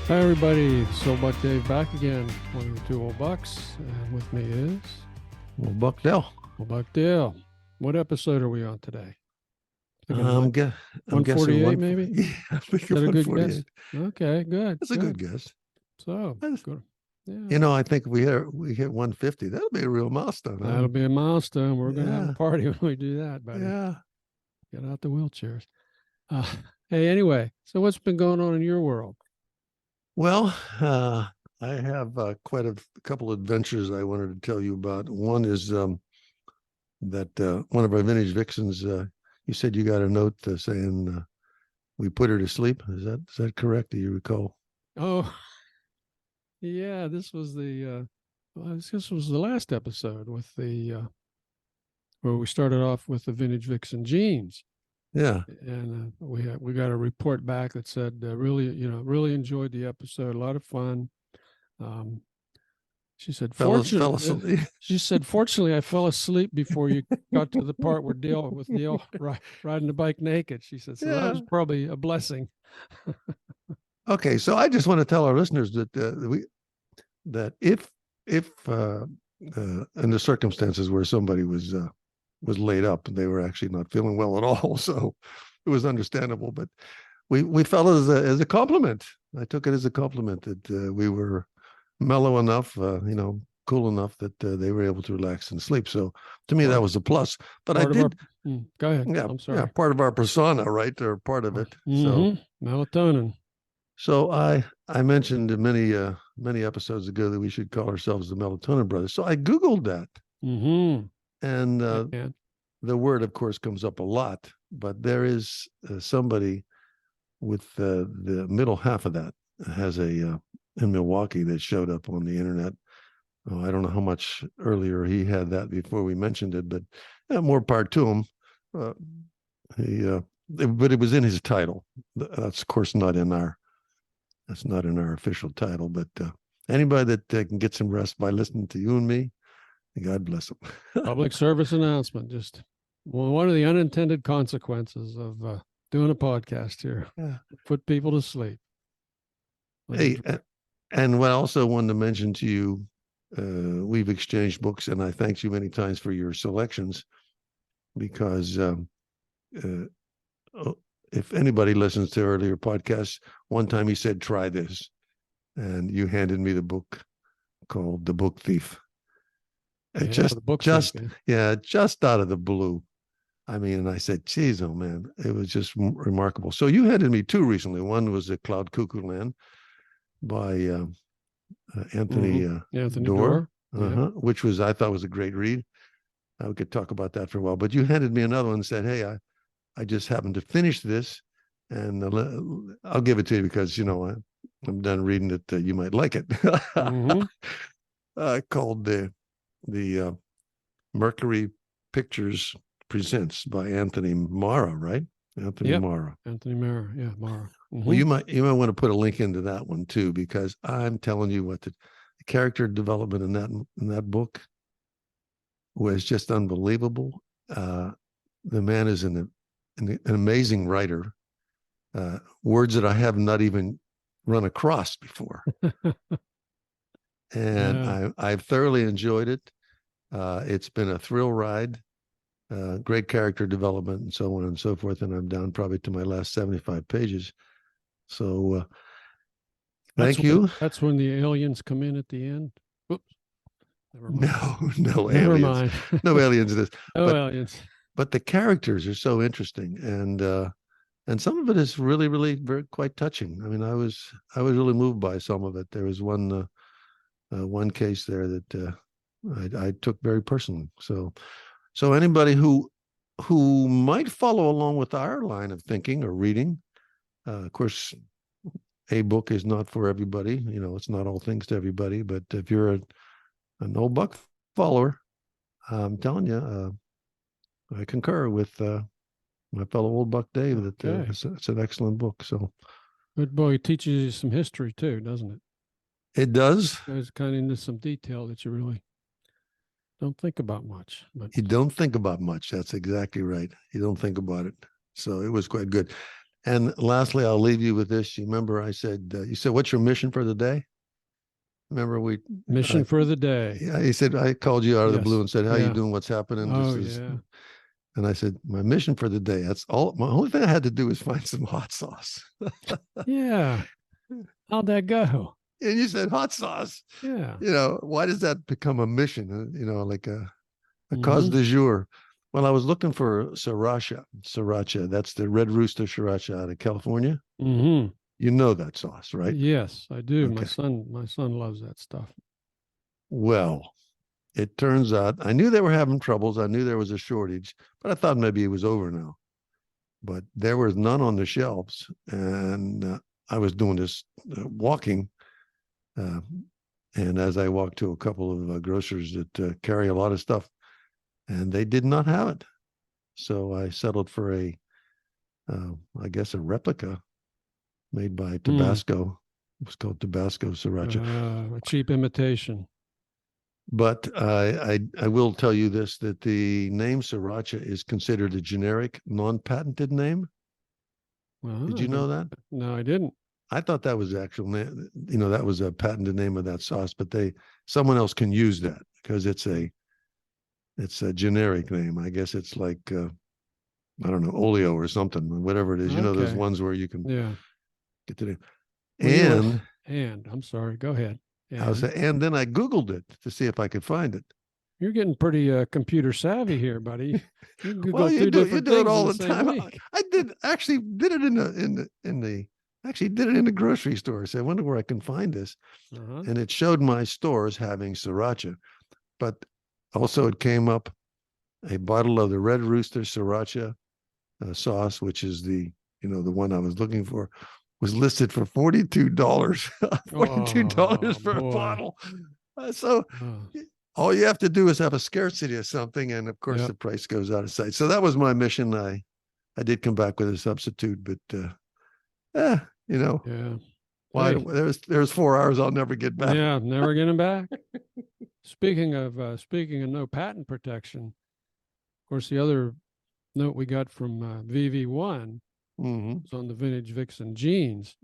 Hi, everybody. So Buck Dave back again. One of the two old bucks. And with me is Well, Buckdale. Buck Dale. What episode are we on today? I'm, gue- I'm guessing 148, maybe? Yeah, I think Is that a good guess? 148. Okay, good. That's a good guess. So, I- good. Yeah. I think if we hit 150, that'll be a real milestone. That'll be a milestone. We're going to have a Yeah, party when we do that, buddy. yeah. Get out the wheelchairs. Uh, hey, anyway, so what's been going on in your world? Well, I have quite a couple of adventures I wanted to tell you about. One is that one of our vintage vixens. You said you got a note saying we put her to sleep. Is that correct? Do you recall? Oh, yeah, this was the last episode with the where we started off with the vintage vixen jeans. Yeah. And we got a report back that said really enjoyed the episode, a lot of fun. She said, Fell fortunately, asleep. she said, fortunately, I fell asleep before you got to the part where Dale riding the bike naked. She said, so that was probably a blessing. Okay, so I just want to tell our listeners that if in the circumstances where somebody was laid up and they were actually not feeling well at all, so it was understandable. But we felt it as a compliment. I took it as a compliment that we were mellow enough, cool enough that they were able to relax and sleep. So to me, that was a plus. But I did. Go ahead. Yeah, I'm sorry. Yeah, part of our persona, right, or part of it. So melatonin. So I mentioned many episodes ago that we should call ourselves the Melatonin Brothers. So I Googled that, and the word, of course, comes up a lot. But there is somebody with the middle half of that has in Milwaukee that showed up on the internet. Oh, I don't know how much earlier he had that before we mentioned it, but more part to him. But it was in his title. That's of course not in our. That's not in our official title, but anybody that can get some rest by listening to you and me, God bless them. Public service announcement. Just one of the unintended consequences of doing a podcast here. Yeah. Put people to sleep. Hey, and what I also wanted to mention to you, we've exchanged books, and I thanked you many times for your selections because if anybody listens to earlier podcasts, one time he said, try this. And you handed me the book called The Book Thief. Just out of the blue. I mean, and I said, geez, oh man, it was just remarkable. So you handed me two recently. One was The Cloud Cuckoo Land by Anthony Doerr, which I thought was a great read. We could talk about that for a while. But you handed me another one and said, hey, I just happened to finish this, and I'll give it to you because I'm done reading it. You might like it. Called the Mercury Pictures Presents by Anthony Mara, right? Mara. Anthony Mara, yeah, Mara. Well, you might want to put a link into that one too, because I'm telling you what the character development in that book was just unbelievable. The man is an amazing writer, words that I have not even run across before. And I've thoroughly enjoyed it. It's been a thrill ride, great character development and so on and so forth. And I'm down probably to my last 75 pages. So thank you. That's when the aliens come in at the end. Whoops. Never mind. No Never aliens. Mind. No aliens. Aliens. But the characters are so interesting, and some of it is really, really very quite touching. I mean, I was really moved by some of it. There was one case there that I took very personally. So anybody who might follow along with our line of thinking or reading, of course, a book is not for everybody. It's not all things to everybody. But if you're an old buck follower, I'm telling you. I concur with my fellow old buck Dave that it's an excellent book. So, good boy. It teaches you some history too, doesn't it? It does. It's kind of into some detail that you really don't think about much. But you don't think about much. That's exactly right. You don't think about it. So it was quite good. And lastly, I'll leave you with this. You remember I said, you said, what's your mission for the day? Remember mission for the day. Yeah, he said, I called you out of the blue and said, how you doing? What's happening? Oh, yeah. And I said, my mission for the day, that's all. My only thing I had to do was find some hot sauce. Yeah. How'd that go? And you said hot sauce. Yeah. Why does that become a mission? Like a cause du jour. Well, I was looking for sriracha. Sriracha. That's the red rooster sriracha out of California. Mm-hmm. You know that sauce, right? Yes, I do. Okay. My son loves that stuff. Well, it turns out I knew they were having troubles. I knew there was a shortage, but I thought maybe it was over now. But there was none on the shelves, and I was doing this walking, and as I walked to a couple of grocers that carry a lot of stuff, and they did not have it. So I settled for I guess a replica made by Tabasco. It was called Tabasco Sriracha. A cheap imitation. But I will tell you this, that the name Sriracha is considered a generic, non-patented name. Did you know that? No, I didn't. I thought that was the actual name. That was a patented name of that sauce, but someone else can use that because it's a generic name. I guess it's like, I don't know, oleo or something, whatever it is. Okay. Those ones where you can get to the, and I'm sorry, go ahead. And then I Googled it to see if I could find it. You're getting pretty computer savvy here, buddy. You do it all the time. I did it in the grocery store. So I wonder where I can find this. And it showed my stores having sriracha, but also it came up a bottle of the Red Rooster sriracha sauce, which is the one I was looking for, was listed for $42. $42 for a bottle. All you have to do is have a scarcity of something, and of course the price goes out of sight. So that was my mission. I did come back with a substitute, but why there's 4 hours I'll never get back. Yeah, never getting back. Speaking of no patent protection, of course, the other note we got from VV1 was on the Vintage Vixen jeans.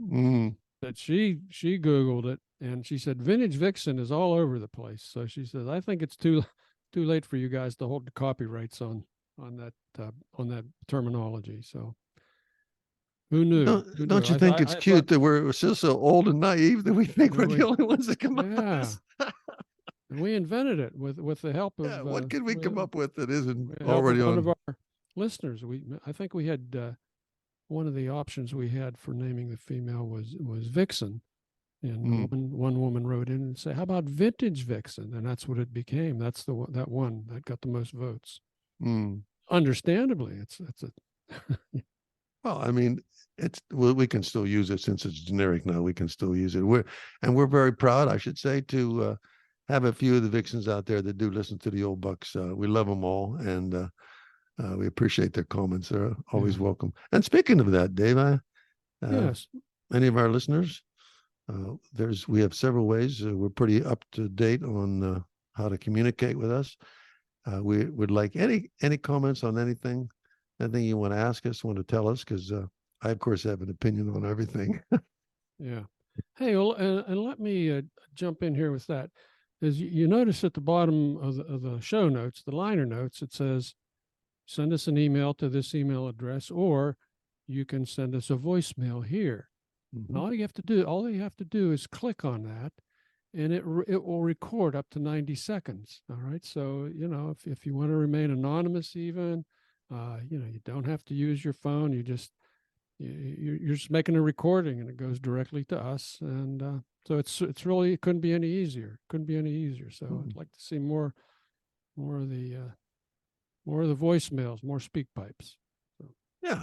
That she Googled it, and she said Vintage Vixen is all over the place. So she says, I think it's too late for you guys to hold the copyrights on that terminology. So who knew? Don't you think it's cute that we're still so old and naive that we think we're the only ones that come up with this? And we invented it with the help of what could we come up with that isn't already on? One of our listeners. I think we had one of the options we had for naming the female was Vixen, and one woman wrote in and said, "How about Vintage Vixen?" And that's what it became. That's that one that got the most votes. Understandably, it's a. Well, I mean, we can still use it since it's generic now. We can still use it. We're very proud, I should say, to have a few of the Vixens out there that do listen to the old Bucks. We love them all, and we appreciate their comments. They're always welcome. And speaking of that, Dave, yes, any of our listeners, we have several ways. We're pretty up to date on how to communicate with us. We would like any comments on anything you want to ask us, want to tell us, because I, of course, have an opinion on everything. Yeah. Hey, well, and let me jump in here with that. As you notice at the bottom of the show notes, the liner notes, it says, send us an email to this email address, or you can send us a voicemail here. And all you have to do is click on that, and it will record up to 90 seconds. All right. So, if you want to remain anonymous, even, you don't have to use your phone. You're just making a recording, and it goes directly to us. And so it's really, it couldn't be any easier. So I'd like to see more of the voicemails, more speak pipes. So. Yeah,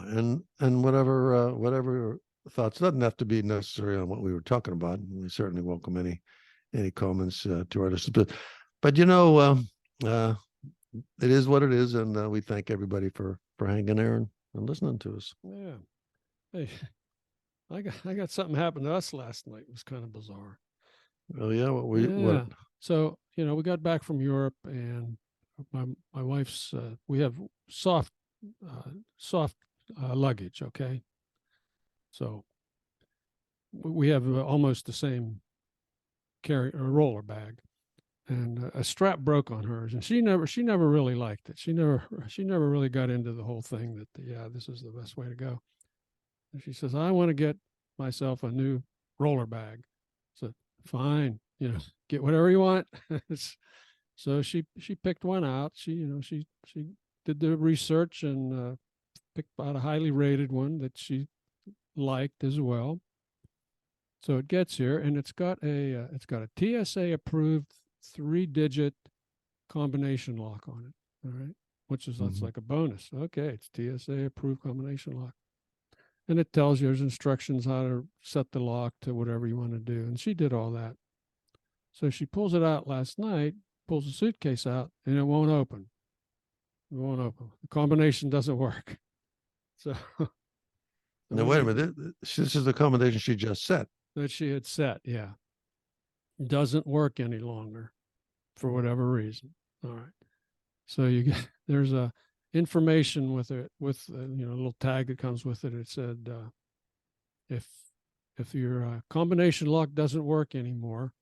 and whatever thoughts, doesn't have to be necessary on what we were talking about. We certainly welcome any comments to our listeners. But it is what it is, and we thank everybody for hanging there and listening to us. Yeah. Hey, I got something happened to us last night. It was kind of bizarre. Oh yeah, what? So we got back from Europe, and my wife's we have soft luggage, okay, So we have almost the same roller bag, and a strap broke on hers, and she never really liked it. She never really got into the whole thing that this is the best way to go. And she says, I want to get myself a new roller bag. So fine, get whatever you want. So she picked one out. She did the research and picked out a highly rated one that she liked as well. So it gets here, and it's got a TSA approved 3-digit combination lock on it. All right, which is that's like a bonus. Okay, it's TSA approved combination lock, and it tells you there's instructions how to set the lock to whatever you want to do. And she did all that. So she pulls it out last night, pulls the suitcase out, and it won't open. It won't open. The combination doesn't work. So now wait a minute. This is the combination she just set. That she had set, yeah. Doesn't work any longer for whatever reason. All right. So there's a information with it, with a little tag that comes with it. It said, if your combination lock doesn't work anymore,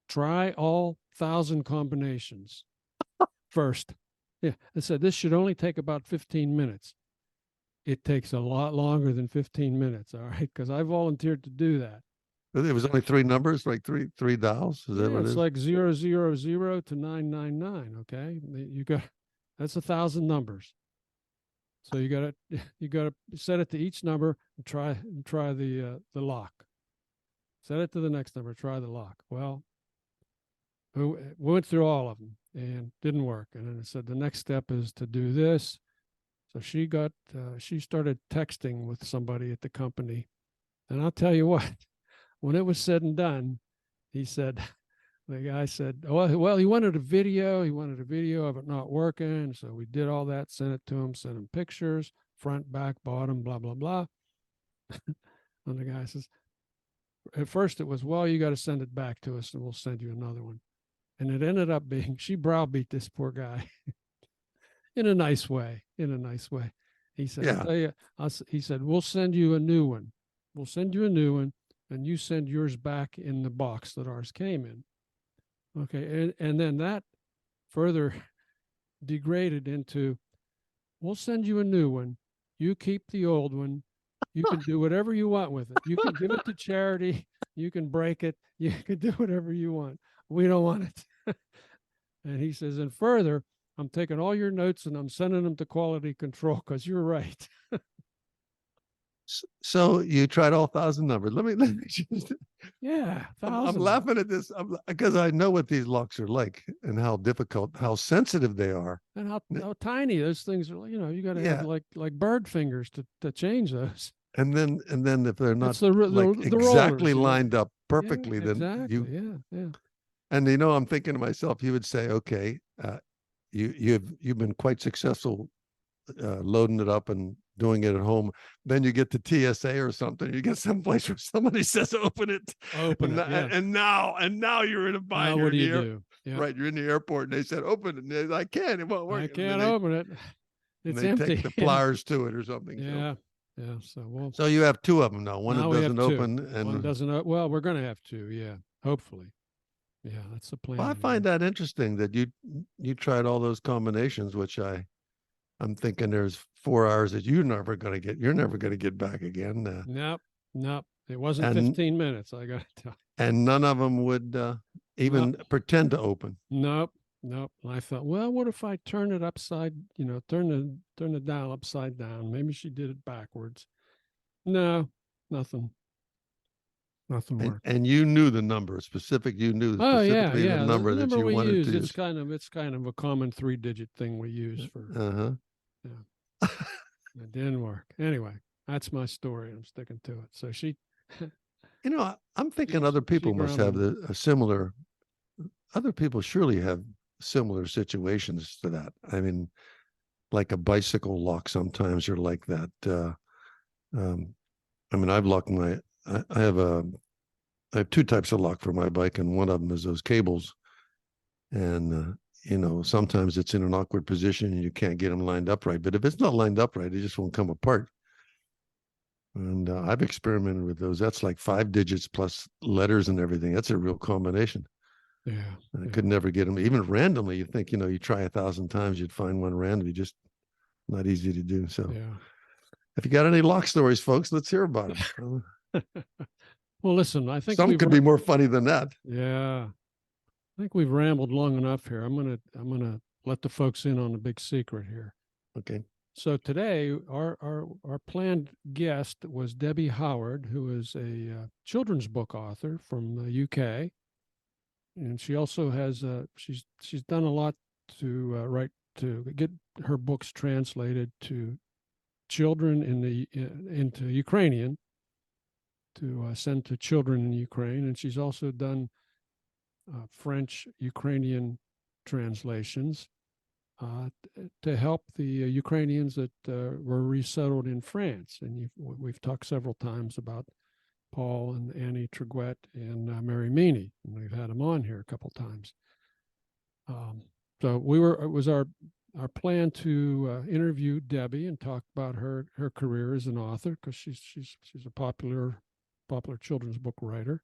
try all 1,000 combinations first. Yeah, it said this should only take about 15 minutes. It takes a lot longer than 15 minutes, all right? Because I volunteered to do that. It was only 3 numbers, like three dials. Is that what it is? It's like 000 to 999. Okay, that's 1,000 numbers. So you gotta set it to each number and try the lock. Set it to the next number. Try the lock. Well, we went through all of them and didn't work. And then it said the next step is to do this. So she started texting with somebody at the company, and I'll tell you what, when it was said and done, the guy said, oh, well, he wanted a video. He wanted a video of it not working. So we did all that, sent it to him, sent him pictures, front, back, bottom, blah, blah, blah. And the guy says, at first it was, well, you got to send it back to us and we'll send you another one. And it ended up being, she browbeat this poor guy. In a nice way. He said, yeah. He said, we'll send you a new one. And you send yours back in the box that ours came in. Okay. And then that further degraded into, we'll send you a new one. You keep the old one. You can do whatever you want with it. You can give it to charity. You can break it. You can do whatever you want. We don't want it. And he says, and further, I'm taking all your notes and I'm sending them to quality control because you're right. So you tried all 1,000 numbers. Let me just. Yeah, I'm laughing at this because I know what these locks are like and how difficult, how sensitive they are, and how tiny those things are. You got to have like bird fingers to change those. And then if they're not the exactly rollers, lined up perfectly, yeah, then exactly. Yeah. And I'm thinking to myself, you would say, okay, you've been quite successful loading it up and doing it at home. Then you get to TSA or something. You get someplace where somebody says, "Open it." And now you're in a bind. Now what do you do? Yeah. Right, you're in the airport, and they said, "Open it." And I can't. It won't work. I can't open it. It's empty. Take the pliers to it or something. Yeah. So. Yeah. So you have 2 of them now. One that doesn't open, and one doesn't. Well, we're going to have 2. Yeah, hopefully. Yeah, that's the plan. Well, I find that interesting that you tried all those combinations, which I'm thinking there's 4 hours that you're never going to get back again. Nope. It wasn't 15 minutes. I got to tell you. And none of them would even pretend to open. Nope. And I thought, well, what if I turn it upside, turn the dial upside down? Maybe she did it backwards. No, nothing. Nothing worked. And you knew the number specific. You knew specifically the number that you wanted to use. It's kind of a common 3-digit thing we use for. Yeah. It didn't work. Anyway, that's my story. I'm sticking to it. So she. I'm thinking other people must have a similar. Other people surely have similar situations to that. I mean, like a bicycle lock. Sometimes you're like that. I mean, I've locked I have 2 types of lock for my bike, and one of them is those cables. And sometimes it's in an awkward position and you can't get them lined up right. But if it's not lined up right, it just won't come apart. And I've experimented with those. That's like 5 digits plus letters and everything. That's a real combination. Yeah. And I could never get them. Even randomly, you think, you try 1,000 times, you'd find one randomly, just not easy to do. So if you got any lock stories, folks, let's hear about them. Well, listen, I think some could be more funny than that. Yeah. I think we've rambled long enough here. I'm gonna let the folks in on a big secret here. Okay. So today, our planned guest was Debbie Howard, who is a children's book author from the UK, and she also has she's done a lot to get her books translated to children into Ukrainian, to send to children in Ukraine, and she's also done French Ukrainian translations to help the Ukrainians that were resettled in France. And we've talked several times about Paul and Annie Triguet and Mary Meany, and we've had them on here a couple times. So it was our plan to interview Debbie and talk about her career as an author, because she's a popular children's book writer.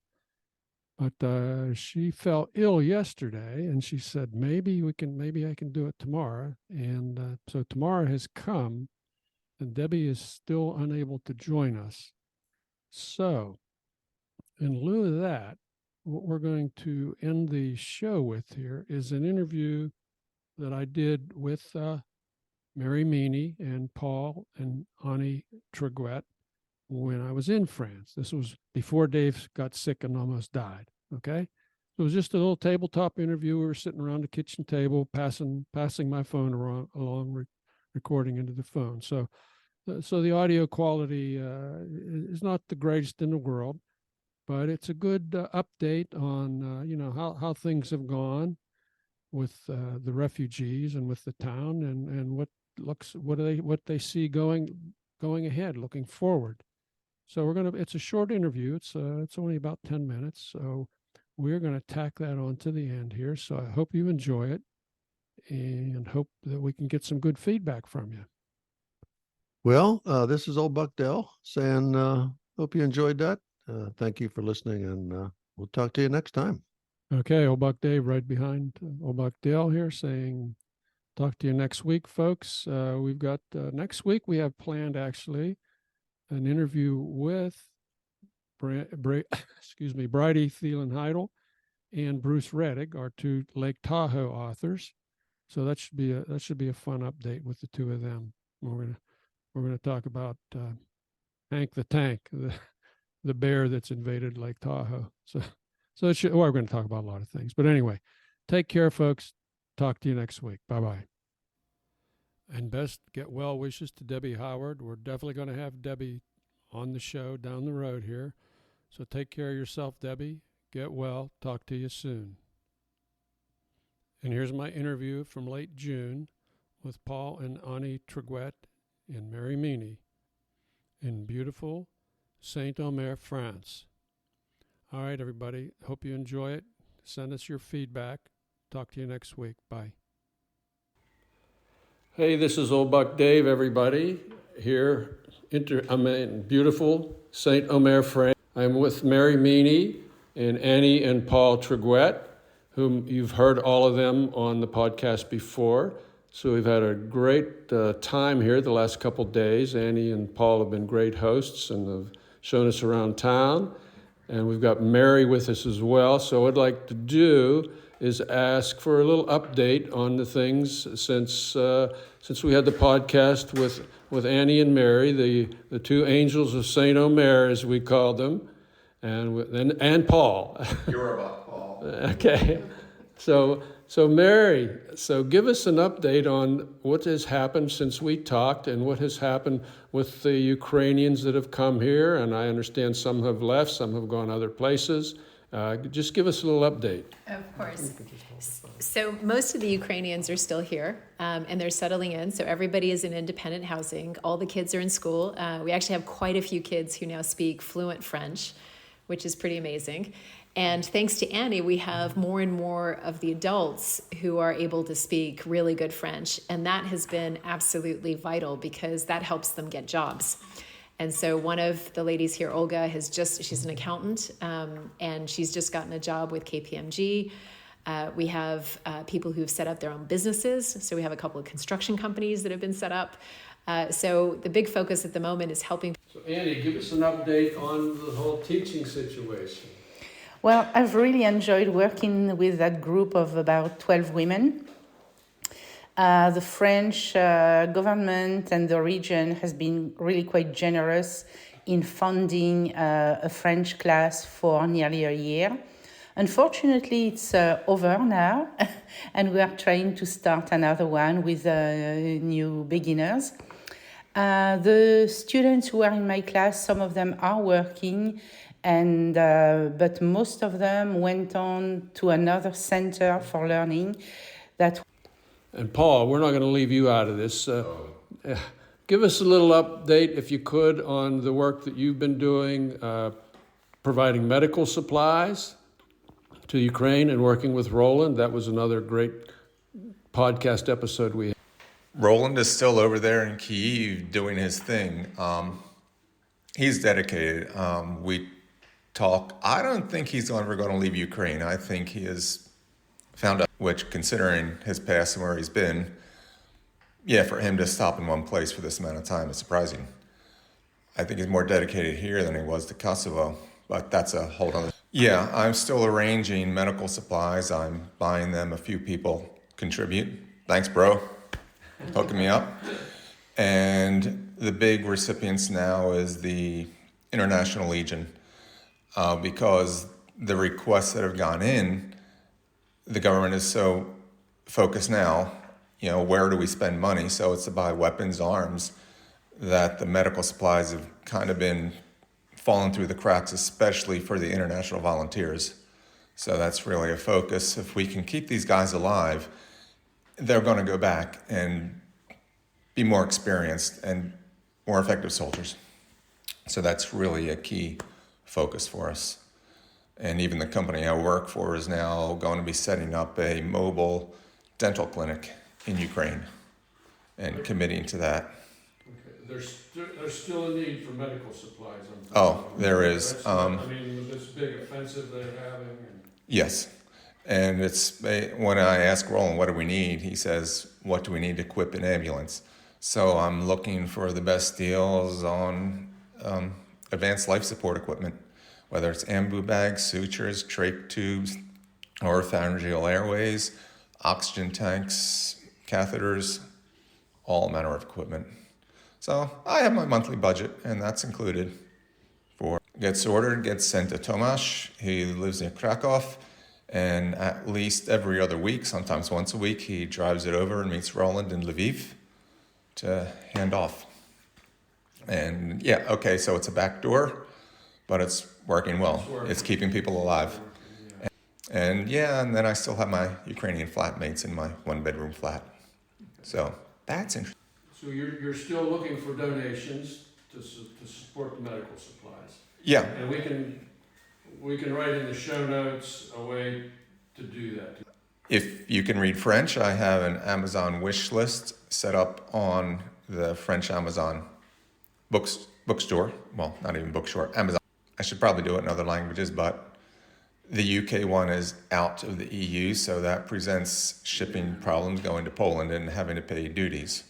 But she fell ill yesterday, and she said maybe I can do it tomorrow. And so tomorrow has come, and Debbie is still unable to join us. So, in lieu of that, what we're going to end the show with here is an interview that I did with Mary Meany and Paul and Annie Triguet when I was in France. This was before Dave got sick and almost died. Okay. It was just a little tabletop interview. We were sitting around the kitchen table, passing my phone along, recording into the phone. So the audio quality is not the greatest in the world, but it's a good update on how things have gone with the refugees and with the town, and what they see going ahead, looking forward. So it's a short interview. It's only about 10 minutes. So we're going to tack that on to the end here. So I hope you enjoy it, and hope that we can get some good feedback from you. Well, this is Old Buck Dell saying, hope you enjoyed that. Thank you for listening, and we'll talk to you next time. Okay, Old Buck Dave right behind Old Buck Dale here saying, talk to you next week, folks. We've got next week, we have planned actually an interview with Bridie Thielen Heidel and Bruce Reddick, our two Lake Tahoe authors. So that should be a fun update with the two of them. We're gonna talk about Hank the Tank, the bear that's invaded Lake Tahoe. So we're going to talk about a lot of things. But anyway, take care, folks. Talk to you next week. Bye-bye. And best get well wishes to Debbie Howard. We're definitely going to have Debbie on the show down the road here. So take care of yourself, Debbie. Get well. Talk to you soon. And here's my interview from late June with Paul and Annie Triguet and Mary Meany in beautiful Saint Omer, France. All right, everybody. Hope you enjoy it. Send us your feedback. Talk to you next week. Bye. Hey, this is Old Buck Dave, everybody. Here, I'm in beautiful Saint Omer, France. I'm with Mary Meany and Annie and Paul Triguet, whom you've heard all of them on the podcast before. So we've had a great time here the last couple days. Annie and Paul have been great hosts and have shown us around town. And we've got Mary with us as well. So what I'd like to do is ask for a little update on the things since we had the podcast with Annie and Mary, the two angels of Saint Omer, as we called them, and Paul. You're about Paul. Okay. So Mary, give us an update on what has happened since we talked and what has happened with the Ukrainians that have come here. And I understand some have left, some have gone other places. Just give us a little update. Of course. So most of the Ukrainians are still here, and they're settling in. So everybody is in independent housing. All the kids are in school. We actually have quite a few kids who now speak fluent French, which is pretty amazing. And thanks to Annie, we have more and more of the adults who are able to speak really good French. And that has been absolutely vital because that helps them get jobs. And so one of the ladies here, Olga, she's an accountant, and she's just gotten a job with KPMG. We have people who've set up their own businesses. So we have a couple of construction companies that have been set up. So the big focus at the moment is helping. So Annie, give us an update on the whole teaching situation. Well, I've really enjoyed working with that group of about 12 women. The French government and the region has been really quite generous in funding a French class for nearly a year. Unfortunately, it's over now, and we are trying to start another one with new beginners. The students who are in my class, some of them are working, but most of them went on to another center for learning. And Paul, we're not going to leave you out of this. Give us a little update, if you could, on the work that you've been doing, providing medical supplies to Ukraine and working with Roland. That was another great podcast episode we had. Roland is still over there in Kyiv doing his thing. He's dedicated. We talk. I don't think he's ever going to leave Ukraine. I think he has found out, which, considering his past and where he's been, for him to stop in one place for this amount of time is surprising. I think he's more dedicated here than he was to Kosovo, but that's a whole other. Yeah, I'm still arranging medical supplies. I'm buying them. A few people contribute. Thanks, bro. Hooking me up. And the big recipients now is the International Legion, because the requests that have gone in, the government is so focused now, where do we spend money? So it's to buy weapons, arms, that the medical supplies have kind of been falling through the cracks, especially for the international volunteers. So that's really a focus. If we can keep these guys alive, they're going to go back and be more experienced and more effective soldiers. So that's really a key focus for us. And even the company I work for is now going to be setting up a mobile dental clinic in Ukraine and committing to that. Okay. There's still a need for medical supplies. There is. With this big offensive they're having. Yes. And it's when I ask Roland, what do we need? He says, what do we need to equip an ambulance? So I'm looking for the best deals on advanced life support equipment, whether it's ambu bags, sutures, trach tubes, or pharyngeal airways, oxygen tanks, catheters, all manner of equipment. So I have my monthly budget, and that's included. Gets ordered, gets sent to Tomasz. He lives in Krakow, and at least every other week, sometimes once a week, he drives it over and meets Roland in Lviv to hand off. And so it's a back door, but it's working well. It's keeping people alive. And then I still have my Ukrainian flatmates in my one-bedroom flat. So that's interesting. So you're still looking for donations to support the medical supplies. Yeah. And we can write in the show notes a way to do that. If you can read French, I have an Amazon wish list set up on the French Amazon bookstore. Well, not even bookstore, Amazon. I should probably do it in other languages, but the UK one is out of the EU, so that presents shipping problems going to Poland and having to pay duties.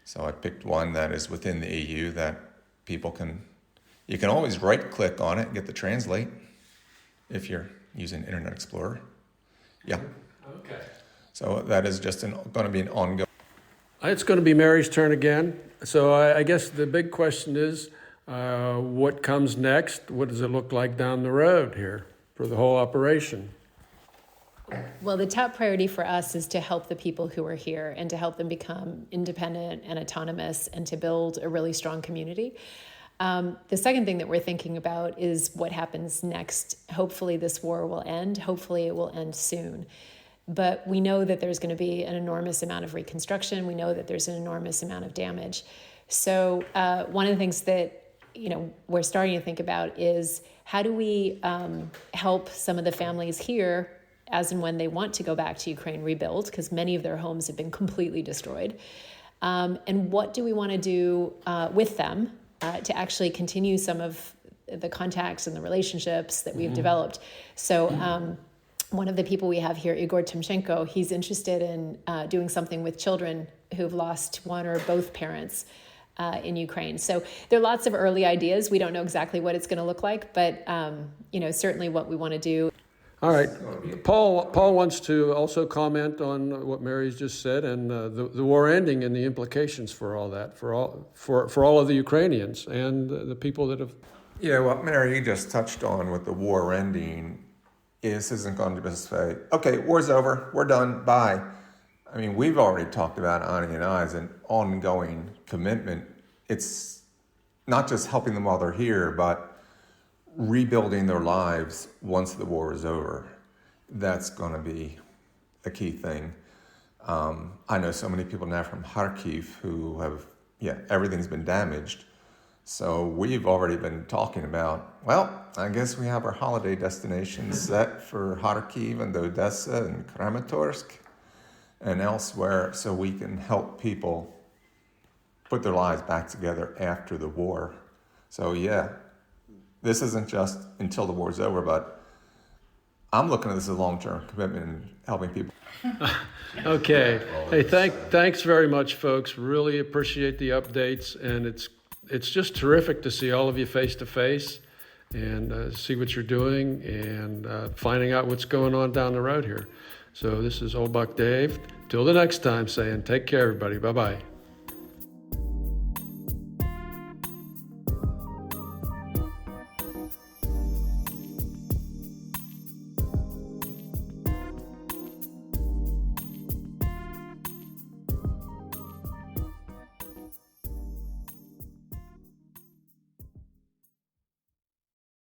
So I picked one that is within the EU that you can always right-click on it and get the translate if you're using Internet Explorer. Yeah. Okay. So that is just going to be an ongoing. It's going to be Mary's turn again. So I guess the big question is, what comes next? What does it look like down the road here for the whole operation? Well, the top priority for us is to help the people who are here and to help them become independent and autonomous and to build a really strong community. The second thing that we're thinking about is what happens next. Hopefully this war will end. Hopefully it will end soon. But we know that there's going to be an enormous amount of reconstruction. We know that there's an enormous amount of damage. So one of the things that we're starting to think about is how do we help some of the families here as and when they want to go back to Ukraine rebuild, because many of their homes have been completely destroyed. And what do we want to do with them to actually continue some of the contacts and the relationships that we've developed. So one of the people we have here, Igor Timchenko, he's interested in doing something with children who've lost one or both parents in Ukraine. So there are lots of early ideas. We don't know exactly what it's going to look like, but certainly what we want to do. All right. Paul wants to also comment on what Mary's just said and the war ending and the implications for all that, for all of the Ukrainians and the people that have. Yeah, what Mary just touched on with the war ending isn't going to just say, okay, war's over, we're done, bye. I mean, we've already talked about, Ani and I, as an ongoing commitment. It's not just helping them while they're here, but rebuilding their lives once the war is over. That's going to be a key thing. I know so many people now from Kharkiv who have, everything's been damaged. So we've already been talking about, well, I guess we have our holiday destinations set for Kharkiv and Odessa and Kramatorsk and elsewhere, so we can help people put their lives back together after the war. So this isn't just until the war's over, but I'm looking at this as a long-term commitment in helping people. Okay. Hey, thanks very much, folks. Really appreciate the updates, and it's just terrific to see all of you face to face and see what you're doing and finding out what's going on down the road here. So this is Old Buck Dave. Till the next time, saying take care, everybody. Bye-bye.